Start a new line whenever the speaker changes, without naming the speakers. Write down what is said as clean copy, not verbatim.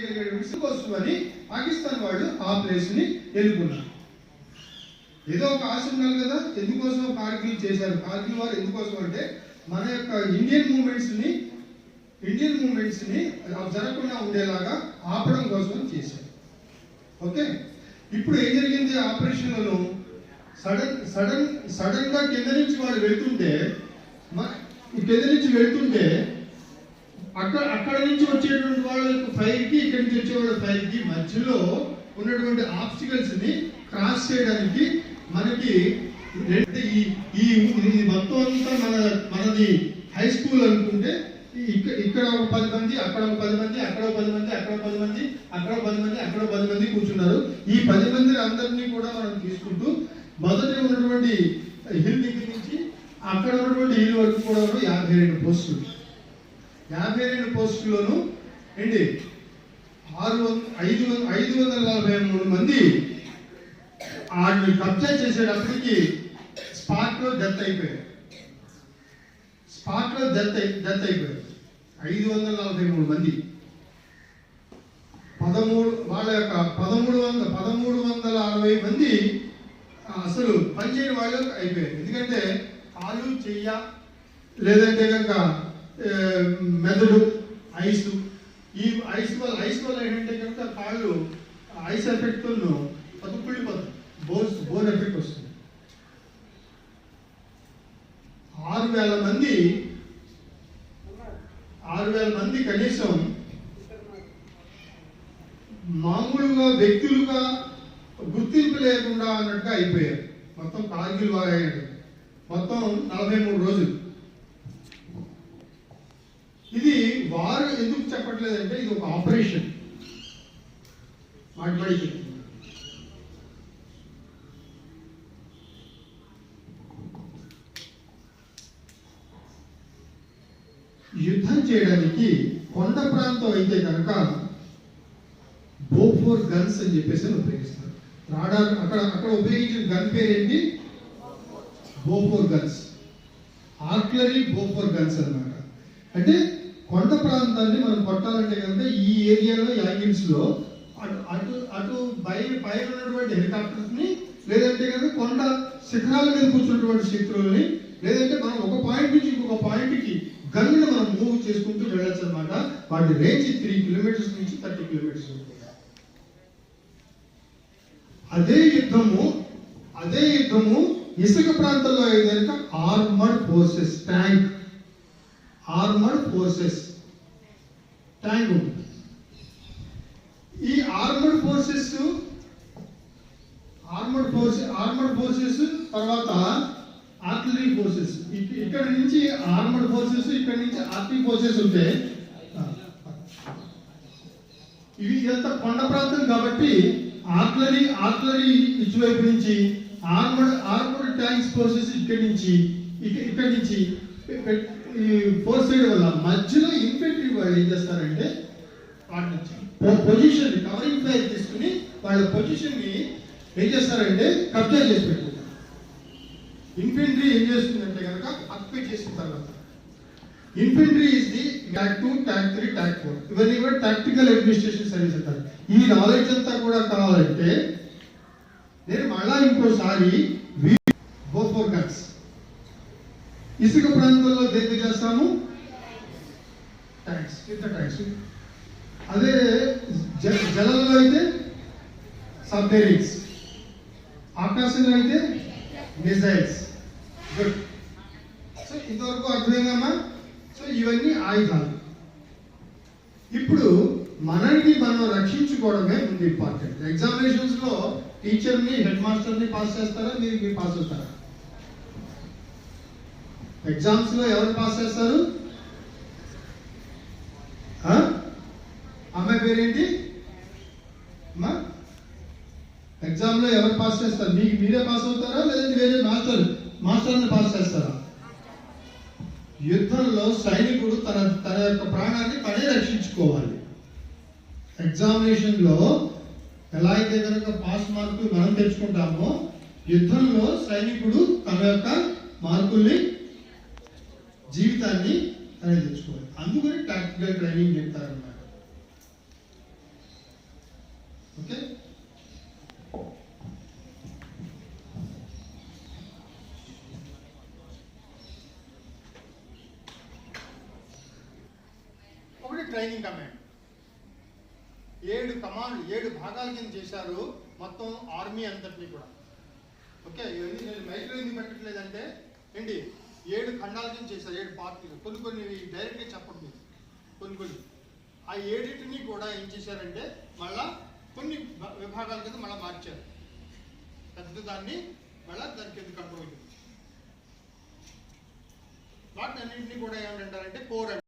చేయగలిగే కోసమని పాకిస్తాన్ వాళ్ళు ఆ ప్లేస్ ని ఎన్నుకున్నారు. ఏదో ఒక ఆశ ఉండాలి కదా, ఎందుకోసం కార్గిల్ చేశారు. కార్గిల్ వారు ఎందుకోసం అంటే మన యొక్క ఇండియన్ మూమెంట్స్ ని జరగకుండా ఉండేలాగా ఆపడం కోసం చేశారు. ఓకే, ఇప్పుడు ఏం జరిగింది ఆపరేషన్లను సడన్ గా కింద నుంచి వాళ్ళు వెళ్తుంటే అక్కడ నుంచి వచ్చేటువంటి వాళ్ళ ఫైర్ కి ఇక్కడి నుంచి వచ్చే వాళ్ళ ఫైర్ కి మధ్యలో ఉన్నటువంటి ఆబ్స్టికల్స్ ని క్రాస్ చేయడానికి మనకి ఈ మొత్తం అంతా మనది హై స్కూల్ అనుకుంటే ఇక్కడ ఒక 10 మంది, అక్కడ ఒక 10 మంది, అక్కడ ఒక 10 మంది, అక్కడ 10 మంది, అక్కడ 10 మంది, అక్కడ 10 మంది కూర్చున్నారు. ఈ 10 మంది అందరినీ కూడా మనం తీసుకుంటూ మొదట ఉన్నటువంటి హిల్ దగ్గర నుంచి అక్కడ ఉన్నటువంటి హిల్ వరకు కూడా 52 పోస్టులు. 52 పోస్టుల్లోనూ ఏంటి 543 మంది వాటిని కబ్జా చేసేటప్పటికి స్పాట్ లో డెత్ అయిపోయారు. 543 మంది 1360 మంది అసలు పనిచేయని వాళ్ళు అయిపోయారు. ఎందుకంటే కాలు చెయ్య లేదంటే కనుక మెదడు ఐస్, ఈ ఐస్ వల్ల ఏంటంటే కనుక కాళ్ళు ఐస్ ఎఫెక్ట్ కుళ్ళిపోతుంది, బోన్ ఎఫెక్ట్ వస్తుంది. 6,000 మంది కనీసం మామూలుగా వ్యక్తులుగా గుర్తింపు లేకుండా అన్నట్టుగా అయిపోయారు. మొత్తం కార్గిల్ వార్ అయ్యాడు. మొత్తం 43 రోజులు. ఇది వారు ఎందుకు చెప్పట్లేదంటే ఇది ఒక ఆపరేషన్. మాట్లాడి యుద్ధం చేయడానికి కొండ ప్రాంతం అయితే కనుక బోఫోర్ గన్స్ అని చెప్పేసి ఉపయోగిస్తారు. రాడార్ అక్కడ ఉపయోగించిన గన్ పేరేంటి? Bofors guns, artillery Bofors guns అన్నమాట. అంటే కొండ ప్రాంతాన్ని మనం కొట్టాలంటే కనుక ఈ ఏరియాలో యాంగిల్స్ లో అటు పైన ఉన్నటువంటి హెలికాప్టర్స్ ని, లేదంటే కనుక కొండ శిఖరాల మీద కూర్చున్నటువంటి శత్రువుల్ని, లేదంటే మనం ఒక పాయింట్ నుంచి ఇంకొక పాయింట్ కి గన్ను మనం మూవ్ చేసుకుంటూ వెళ్ళచ్చు అనమాట. వాటి రేంజ్ 3 కిలోమీటర్స్ నుంచి 30 కిలోమీటర్స్. అదే యుద్ధము ఇసుక ప్రాంతంలో అయితే ఆర్మర్డ్ ఫోర్సెస్ ట్యాంక్ ఉంటుంది. ఈ ఆర్మర్డ్ ఫోర్సెస్ తర్వాత ఆర్టిలరీ ఫోర్సెస్. ఇక్కడ నుంచి ఆర్మర్డ్ ఫోర్సెస్, ఇక్కడ నుంచి ఆర్టిలరీ ఫోర్సెస్ ఉంటే ఇవి ఇదంతా కొండ ప్రాంతం కాబట్టి ఆర్టిలరీ ఇటువైపు నుంచి ఆర్మర్డ్ ట్యాంక్స్ ఫోర్సెస్ ఇక్కడ నుంచి ఫోర్స్ చేయడం వల్ల మధ్యలో ఇన్ఫెంట్రీ వాళ్ళు ఏం చేస్తారంటే వాటి నుంచి పొజిషన్ కవరింగ్ ఫైర్ తీసుకుని వాళ్ళ పొజిషన్ ని ఏం చేస్తారంటే కబ్జా చేసి పెట్టుకుంటారు. ఇన్ఫెంట్రీ ఏం చేస్తుందంటే కనుక అక్యుపై చేసిన తర్వాత ఇన్ఫెంట్రీ ఇస్ ది ట్యాక్ 2, ట్యాక్ 3, ట్యాక్ 4. ఇవన్నీ కూడా టాక్టికల్ అడ్మినిస్ట్రేషన్ సర్వీస్ అంటారు. ఈ నాలెడ్జ్ అంతా కూడా కావాలంటే నేను మళ్ళా ఇంకోసారి బోఫోర్ గన్స్ ఇసుక ప్రాంతంలో దేనికి చేస్తాము ట్యాంక్స్, ట్యాంక్స్. అదే జలంలో అయితే సబ్మెరీన్స్, ఆకాశంలో అయితే మిసైల్స్. గుడ్. సో ఇంతవరకు అర్థమైందమ్మా? సో ఇవన్నీ ఆయుధాలు. ఇప్పుడు మనల్ని మనం రక్షించుకోవడమే ముందు ఇంపార్టెంట్. ఎగ్జామినేషన్స్ లో టీచర్ని, హెడ్ మాస్టర్ని పాస్ చేస్తారా, మీరు పాస్ అవుతారా? ఎగ్జామ్స్ లో ఎవరు పాస్ చేస్తారు? అమ్మాయి పేరేంటి? ఎగ్జామ్ లో ఎవరు పాస్ చేస్తారు? మీరే పాస్ అవుతారా, లేదంటే వేరే మాస్టర్ని పాస్ చేస్తారా? యుద్ధంలో సైనికుడు తన యొక్క ప్రాణాన్ని తనే రక్షించుకోవాలి. ఎగ్జామినేషన్ లో ఎలా అయితే కనుక పాస్ మార్కులు మనం తెచ్చుకుంటామో, యుద్ధంలో సైనికుడు తన యొక్క మార్కుల్ని, జీవితాన్ని తనే తెచ్చుకోవాలి. అందుకని టాక్టికల్ ట్రైనింగ్ చెప్తారన్నమాట. ఓకే. ఒకటి ట్రైనింగ్ కమాండ్. 7 భాగాల కింద చేశారు మొత్తం ఆర్మీ అంతటినీ కూడా. ఓకే, ఇవన్నీ నేను మైక్లో ఎందుకు పెట్టట్లేదంటే ఏంటి 7 ఖండాల కింద చేశారు, 7 పార్టీలు. కొన్ని డైరెక్ట్గా చెప్పండి, కొన్ని ఆ 7టిని కూడా ఏం చేశారంటే మళ్ళా కొన్ని విభాగాల కింద మళ్ళీ మార్చారు. పెద్ద దాన్ని మళ్ళీ దాని కింద కంట్రోల్. వాటిని అన్నింటినీ కూడా ఏమంటారంటే కోర్